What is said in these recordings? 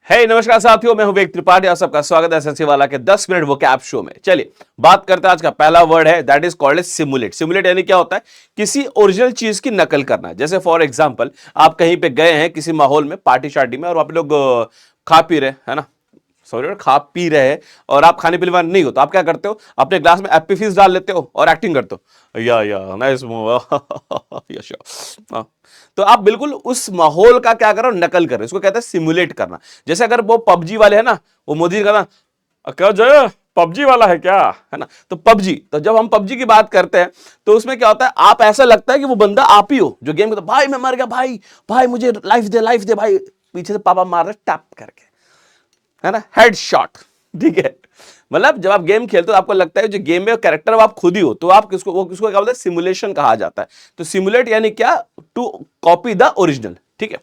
नमस्कार साथियों, मैं हूं वेग त्रिपाठी। आप सबका स्वागत है एसएससी वाला के 10 मिनट वोकैब शो में। चलिए बात करते हैं। आज का पहला वर्ड है that is called as simulate. Simulate यानी क्या होता है? किसी ओरिजिनल चीज की नकल करना। जैसे फॉर एग्जांपल आप कहीं पे गए हैं किसी माहौल में, पार्टी शार्टी में, और आप लोग खा पी रहे है ना, सॉरी खा पी रहे हैं और आप खाने पीने वाले नहीं हो, तो आप क्या करते हो? अपने ग्लास में एप्पी फिज डाल लेते हो और एक्टिंग करते हो, या नाइस यश। तो आप बिल्कुल उस माहौल का क्या कर रहे हो? नकल कर रहे हो। इसको कहते हैं सिमुलेट करना। जैसे अगर वो पबजी वाले है ना, वो मोदी का ना, क्या जय पबजी वाला है क्या, है ना? तो पबजी, तो जब हम पबजी की बात करते हैं तो उसमें क्या होता है, आप ऐसा लगता है कि वो बंदा आप ही हो जो गेम में, भाई मैं मर गया, भाई भाई मुझे लाइफ दे भाई, पीछे से पापा मार रहे टैप करके, है ना, हेड शॉट। ठीक है, मतलब जब आप गेम खेलते हो आपको लगता है जो गेम में कैरेक्टर आप खुद ही हो, तो आप किसको, वो किसको क्या बोलते हैं? सिमुलेशन कहा जाता है। तो सिमुलेट यानी क्या? To copy the original. ठीक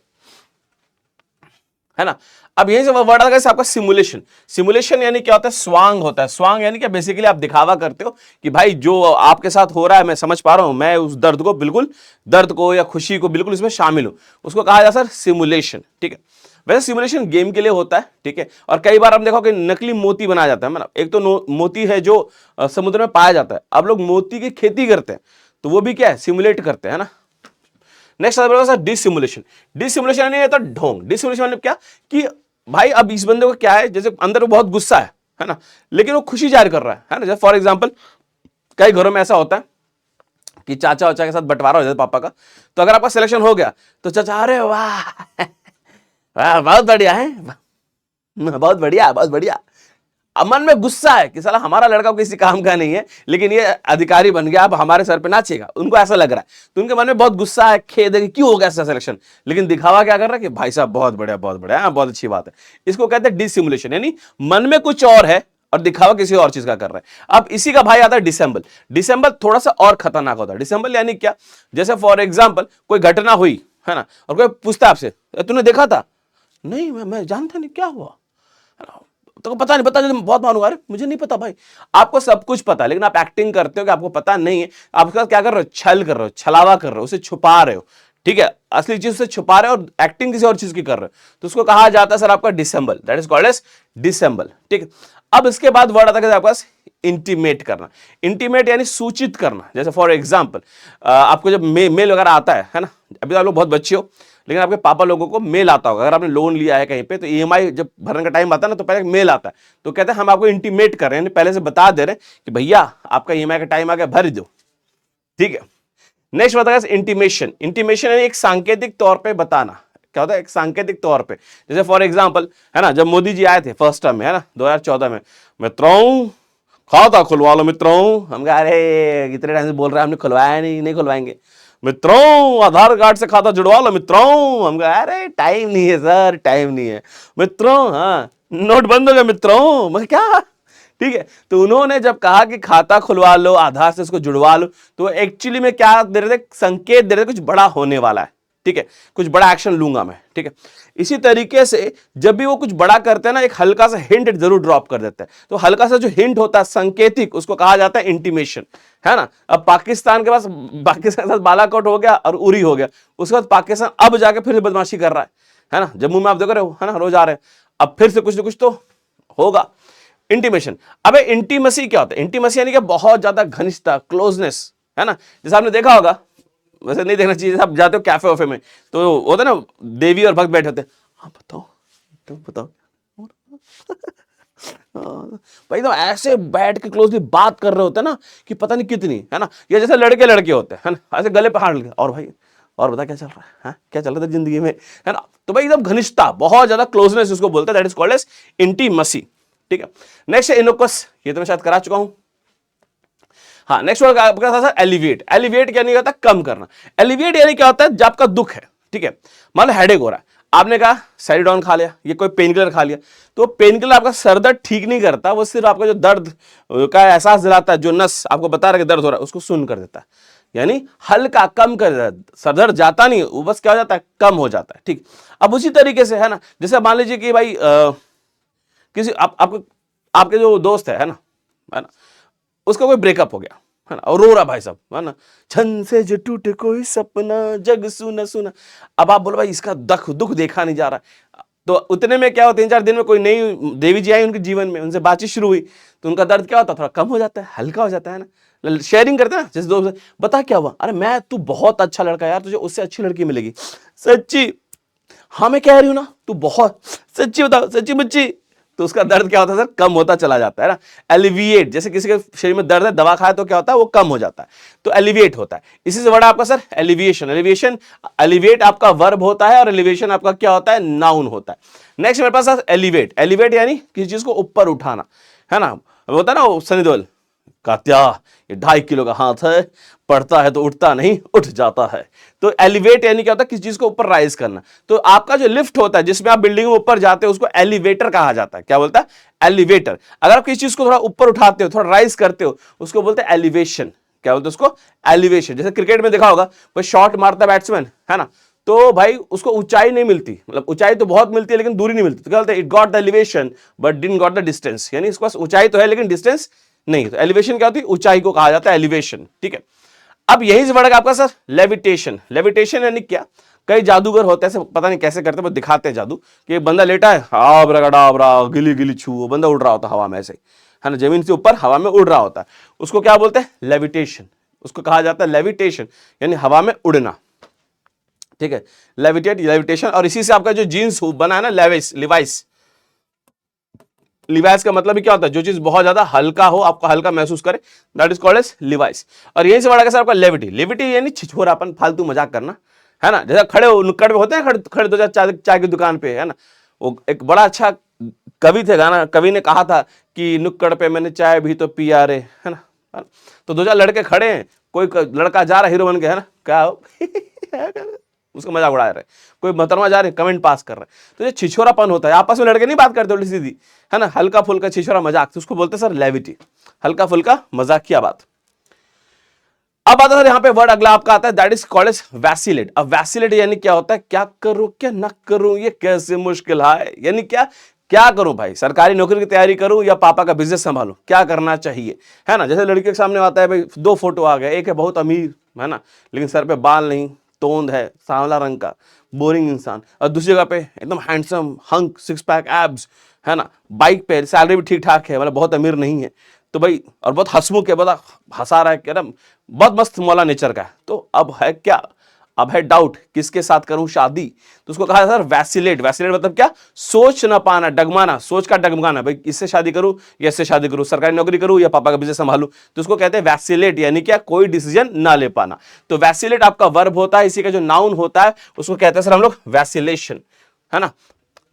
है ना? अब यही से वर्ड आता है आपका सिमुलेशन। सिमुलेशन यानी क्या होता है? स्वांग होता है। स्वांग यानी क्या? बेसिकली आप दिखावा करते हो कि भाई जो आपके साथ हो रहा है मैं समझ पा रहा हूं, मैं उस दर्द को बिल्कुल, दर्द को या खुशी को बिल्कुल इसमें शामिल हूं, उसको कहा जाता है सिमुलेशन। ठीक है, वैसे सिमुलेशन गेम के लिए होता है। ठीक है, और कई बार हम देखो कि नकली मोती बनाया जाता है। मतलब एक तो मोती है जो समुद्र में पाया जाता है, अब लोग मोती की खेती करते हैं, तो वो भी क्या है? सिमुलेट करते हैं ना। नेक्स्ट आता है डिसिमुलेशन। डिसिमुलेशन यानी होता है ढोंग। डिसिमुलेशन मतलब क्या कि भाई अब इस बंदे को क्या है, जैसे अंदर वो बहुत गुस्सा है ना, लेकिन वो खुशी जाहिर कर रहा है ना। जैसे फॉर एग्जांपल कई घरों में ऐसा होता है कि चाचा वाचा के साथ बंटवारा हो जाता है पापा का, तो अगर आपका सिलेक्शन हो गया तो चाचा अरे वाह वाह बहुत बढ़िया है, बहुत बढ़िया बहुत बढ़िया। अब मन में गुस्सा है कि साला हमारा लड़का किसी काम का नहीं है, लेकिन ये अधिकारी बन गया, अब हमारे सर पे नाचेगा, उनको ऐसा लग रहा है। तो उनके मन में बहुत गुस्सा है, खेद है कि क्यों हो गया ऐसा सिलेक्शन, लेकिन दिखावा क्या कर रहा है कि भाई साहब बहुत बढ़िया बहुत बढ़िया, बहुत अच्छी बात है। इसको कहते हैं डिसिमुलेशन, यानी मन में कुछ और है और दिखावा किसी और चीज का कर रहा है। अब इसी का भाई आता है डिसेंबल। डिसेंबल थोड़ा सा और खतरनाक होता है। डिसेंबल यानी क्या? जैसे फॉर एग्जाम्पल कोई घटना हुई है ना, और कोई पूछता है आपसे तूने देखा था? नहीं मैं जानता नहीं, क्या हुआ? तो पता नहीं, पता नहीं, बहुत मानूंगा। अरे मुझे नहीं पता भाई। आपको सब कुछ पता है, लेकिन आप एक्टिंग करते हो कि आपको पता नहीं है। आप उसका क्या कर रहे हो? छल कर रहे हो, छलावा कर रहे हो, उसे छुपा रहे हो। ठीक है, असली चीज से छुपा रहे हो और एक्टिंग किसी और चीज की कर रहे हो, तो उसको कहा जाता है सर आपका dissemble. That is called as dissemble. ठीक है, अब इसके बाद वर्ड आता है आपके पास इंटीमेट करना। इंटीमेट यानी सूचित करना। जैसे फॉर एग्जाम्पल आपको जब मेल वगैरह आता है ना, अभी तो आप लोग बहुत बच्चे हो, लेकिन आपके पापा लोगों को मेल आता होगा। अगर आपने लोन लिया है कहीं पे, तो ईएमआई जब भरने का टाइम आता है ना, तो पहले मेल आता है, तो कहते हैं हम आपको इंटीमेट कर रहे हैं, पहले से बता दे रहे हैं कि भैया आपका ईएमआई का टाइम आ गया, भर दो। ठीक है, नेक्स्ट बताया इंटीमेशन। इंटीमेशन यानी एक सांकेतिक तौर पे बताना। क्या होता है? एक सांकेतिक तौर पे। जैसे फॉर एग्जांपल है ना, जब मोदी जी आए थे फर्स्ट टर्म में, है ना, 2014 में, मित्रों खाता खुलवा लो मित्रों। हम कहा अरे इतने टाइम से बोल रहे हैं, हमने खुलवाया नहीं खुलवाएंगे। मित्रों आधार कार्ड से खाता जुड़वा लो मित्रों। हम कहा अरे टाइम नहीं है सर, टाइम नहीं है मित्रों। हाँ, नोट बंद हो गया मित्रों। मैं क्या? ठीक है, तो उन्होंने जब कहा कि खाता खुलवा लो, आधार से इसको जुड़वा लो, तो एक्चुअली में क्या दे रहे थे? संकेत दे रहे थे कुछ बड़ा होने वाला है। ठीक है, कुछ बड़ा एक्शन लूंगा मैं। ठीक है, इसी तरीके से जब भी वो कुछ बड़ा करते हैं ना, एक हल्का सा हिंट जरूर ड्रॉप कर देते हैं। तो हल्का सा जो हिंट होता है संकेतिक, उसको कहा जाता है इंटीमेशन, है ना। अब पाकिस्तान के पाकिस्तान के साथ बालाकोट हो गया और उरी हो गया, उसके बाद पाकिस्तान अब जाके फिर बदमाशी कर रहा है ना। जम्मू में आप देख रहे हो, है ना, रोज आ रहे हैं, अब फिर से कुछ ना कुछ तो होगा। इंटीमेशन। अबे इंटीमेसी क्या होता है? इंटीमेसी यानी कि बहुत ज्यादा घनिष्ठता, क्लोजनेस, है ना। जैसे आपने देखा होगा, वैसे नहीं देखना चाहिए, आप जाते हो कैफे वफे में, तो होता है ना देवी और भक्त बैठे होते हैं, हाँ बताओ तुम बताओ भाई, तो ऐसे बैठ के क्लोजली बात कर रहे होते हैं ना कि पता नहीं कितनी, है ना। या जैसे लड़के लड़के होते हैं, है ना, ऐसे गले पे हाथ लगे, और भाई और बता क्या चल रहा है, क्या चल रहा था जिंदगी में, है ना। तो भाई एकदम घनिष्ठता, बहुत ज्यादा क्लोजनेस उसको बोलते हैं, that is called as intimacy. ठीक है, नेक्स्ट है इनोकस। ये तो मैं शायद करा चुका हूं। हाँ, नेक्स्ट वर्ड आपका था सर एलिविएट। एलिविएट यानी क्या होता है? कम करना। एलिविएट यानी क्या होता है? जब आपका दुख है, ठीक है, मान लो हेडेक हो रहा है, आपने कहा साइडोन खा लिया, ये कोई पेन किलर खा लिया, तो पेन किलर आपका सर दर्द ठीक नहीं करता, वो सिर्फ आपका जो दर्द का एहसास दिलाता है, जो नस आपको बता रहा है कि दर्द हो रहा है, उसको सुन कर देता है, यानी हल्का कम कर देता है। सर दर्द जाता नहीं, वो बस क्या हो जाता है? कम हो जाता है। ठीक, अब उसी तरीके से, है ना, जैसे मान लीजिए कि भाई किसी आपके जो दोस्त है ना, उसका कोई ब्रेकअप हो गया, है ना, और रो रहा भाई साहब, है ना, छन से जो टूटे कोई सपना, जग सुना सुना। अब आप बोलो भाई इसका दुख देखा नहीं जा रहा है, तो उतने में क्या हो, 3-4 दिन में कोई नई देवी जी आई उनके जीवन में, उनसे बातचीत शुरू हुई, तो उनका दर्द क्या होता है, थोड़ा कम हो जाता है, हल्का हो जाता है ना। शेयरिंग करते हैं ना, जैसे दोस्त, बता क्या हुआ, अरे मैं, तू बहुत अच्छा लड़का है यार, तुझे उससे अच्छी लड़की मिलेगी। सच्ची? हाँ मैं कह रही हूं ना, तू बहुत, सच्ची बताओ, सच्ची बच्ची? तो उसका दर्द क्या होता है सर, कम होता चला जाता है ना। एलिविएट, जैसे किसी के शरीर में दर्द है, दवा खाए तो क्या होता है, वो कम हो जाता है, तो एलिविएट होता है। इसी से वर्ड आपका सर एलिविएशन। एलिविएशन, एलिवेट आपका वर्ब होता है और एलिवेशन आपका क्या होता है, नाउन होता है। नेक्स्ट मेरे पास एलिवेट। एलिवेट यानी किसी चीज को ऊपर उठाना, है ना, होता है ना सनी देओल, कात्या ये 2.5 किलो का हाथ है, पड़ता है तो उठता नहीं, उठ जाता है। तो एलिवेट यानी क्या होता है, किसी चीज को ऊपर राइज करना। तो आपका जो लिफ्ट होता है, जिसमें आप बिल्डिंग में ऊपर जाते हो, उसको एलिवेटर कहा जाता है। क्या बोलता है, एलिवेटर। अगर आप किसी चीज को थोड़ा ऊपर उठाते हो, थोड़ा राइज करते हो, उसको बोलते हैं एलिवेशन। क्या बोलते हैं उसको, एलिवेशन। जैसे क्रिकेट में देखा होगा, कोई शॉट मारता है बैट्समैन, है ना, तो भाई उसको ऊंचाई नहीं मिलती, मतलब ऊंचाई तो बहुत मिलती है लेकिन दूरी नहीं मिलती, तो क्या बोलते हैं, it got the elevation but didn't got the distance, यानी इसके पास ऊंचाई तो है लेकिन डिस्टेंस नहीं। तो एलिवेशन क्या होती है, ऊंचाई को कहा जाता है एलिवेशन। ठीक है, अब यही वर्ड आपका सर लेविटेशन। लेविटेशन यानी क्या, कई जादूगर होते हैं, पता नहीं कैसे करते, वो दिखाते हैं जादू कि एक बंदा लेटा है, आबरागडाबरा गिली गिली छू, वो बंदा उड़ रहा होता है हवा में, ऐसे है ना, जमीन से ऊपर हवा में उड़ रहा होता है, उसको क्या बोलते हैं, लेविटेशन। उसको कहा जाता है लेविटेशन, यानी हवा में उड़ना। ठीक है, लेविटेट, लेविटेशन। और इसी से आपका जो जीन्स बना है ना, लेविस, लिवाइस, लिवाइस का मतलब क्या होता है, जो चीज बहुत ज्यादा हल्का हो, आपको हल्का महसूस करे, that is called as levis. और यही से बड़ा कैसा आपका लेविटी। लेविटी यानी छिछोरापन, फालतू मजाक करना, है ना। जैसे खड़े हो नुक्कड़ पे होते हैं, खड़े 2 चाय की दुकान पे, है ना, वो एक बड़ा अच्छा कवि थे, गाना कवि ने कहा था कि नुक्कड़ पे मैंने चाय भी तो पिया रे, है ना। तो 2-4 लड़के खड़े हैं, कोई लड़का जा रहा है हीरो बन के, है ना, क्या हो उसका मजाक उड़ा रहे, कोई मोहतरमा जा रहे कमेंट पास कर रहे। तो ये छिछोरापन होता है, आपस में लड़के नहीं बात करते उल्टी सीधी, है ना, हल्का फुल्का छिछोरा मजाक, तो उसको बोलते हैं सर लेविटी, हल्का फुल्का मजाकिया बात। अब आता है यहां पे वर्ड अगला आपका आता है, that is called as vacillate. अब वैसिलेट यानी क्या होता है, क्या करूं क्या ना करूं, ये कैसे मुश्किल है, यानी क्या करूं भाई, सरकारी नौकरी की तैयारी करूं या पापा का बिजनेस संभालूं, क्या करना चाहिए, है ना। जैसे लड़की के सामने आता है भाई, 2 फोटो आ गए, एक है बहुत अमीर, है ना, लेकिन सर पे बाल नहीं, तोंद है, सांवला रंग का, बोरिंग इंसान, और दूसरी जगह पे एकदम हैंडसम हंक, 6 पैक एब्स, है ना, बाइक पे, सैलरी भी ठीक ठाक है, मतलब बहुत अमीर नहीं है, तो भाई, और बहुत हंसमुख है, बहुत हंसा रहा है, कह रहा बहुत मस्त मौला नेचर का है। तो अब है क्या, अब है डाउट, किसके साथ करूं शादी, तो उसको कहा सर वैसिलेट। वैसिलेट मतलब क्या, सोच ना पाना, डगमाना, सोच का डगमगाना, भाई इससे शादी करूं या इससे शादी करूं, सरकारी नौकरी करूं या पापा का बिजनेस संभालूं, तो उसको कहते हैं वैसिलेट, यानी क्या, कोई डिसीजन ना ले पाना। तो वैसिलेट आपका वर्ब होता है, इसी का जो नाउन होता है उसको कहते हैं सर हम लोग वैसिलेशन, है ना।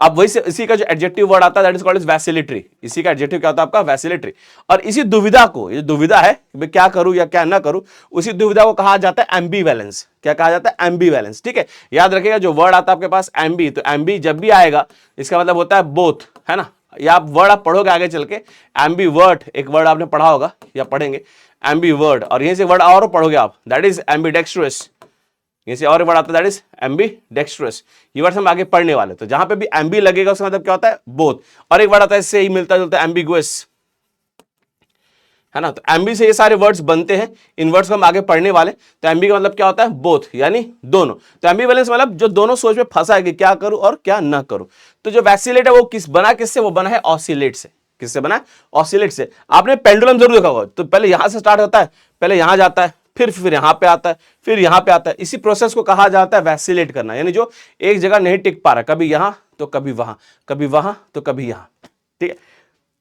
अब वही से इसी का जो एडजेक्टिव वर्ड आता है, दैट इज कॉल्ड एज वैसिलेटरी। इसी का एडजेक्टिव क्या होता है आपका, वैसिलेटरी। और इसी दुविधा को, ये दुविधा है कि क्या करूं या क्या ना करूं, उसी दुविधा को कहा जाता है एम्बीवैलेंस। क्या कहा जाता है, एम्बीवैलेंस। ठीक है, याद रखिएगा जो वर्ड आता है आपके पास एम्बी, तो एम्बी जब भी आएगा इसका मतलब होता है बोथ, है ना। या आप वर्ड आप पढ़ोगे आगे चल के, एम्बीवर्ट एक वर्ड आपने पढ़ा होगा या पढ़ेंगे, एम्बीवर्ट, और यहीं से वर्ड और पढ़ोगे आप, दैट इज एम्बीडेक्स्ट्रस। इसे और वर्ड आता है दैट इज एम्बीडेक्स्ट्रस। ये वर्ड हम आगे पढ़ने वाले, तो जहां पे भी एम्बी लगेगा उसका मतलब क्या होता है, बोथ। और एक वर्ड आता है इससे ही मिलता जुलता है, एम्बिगुअस, है ना। तो एम्बी से ये सारे वर्ड्स बनते हैं, इन वर्ड्स को हम आगे पढ़ने वाले। तो एम्बी का मतलब क्या होता है, बोथ, यानी दोनों। तो एम्बीवैलेंस मतलब जो दोनों सोच में फंसा है कि क्या करूं और क्या ना करूं। तो जो वैसिलेट है वो किससे, वो बना है ऑसिलेट से। किससे बना है, ऑसिलेट से। आपने पेंडुलम जरूर देखा होगा, तो पहले यहां से स्टार्ट होता है, पहले यहां जाता है, फिर यहां पे आता है, फिर यहां पे आता है। इसी प्रोसेस को कहा जाता है वैसिलेट करना, यानी जो एक जगह नहीं टिक पा रहा, कभी यहां तो कभी वहां, कभी वहां तो कभी यहां। ठीक है,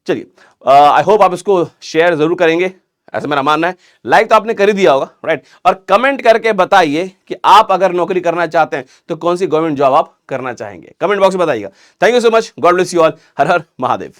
चलिए, आई होप आप इसको शेयर जरूर करेंगे, ऐसा मेरा मानना है। लाइक तो आपने कर ही दिया होगा, राइट। और कमेंट करके बताइए कि आप अगर नौकरी करना चाहते हैं तो कौन सी गवर्नमेंट जॉब आप करना चाहेंगे, कमेंट बॉक्स में बताइएगा। Thank you so much, God bless you all, her her Mahadev.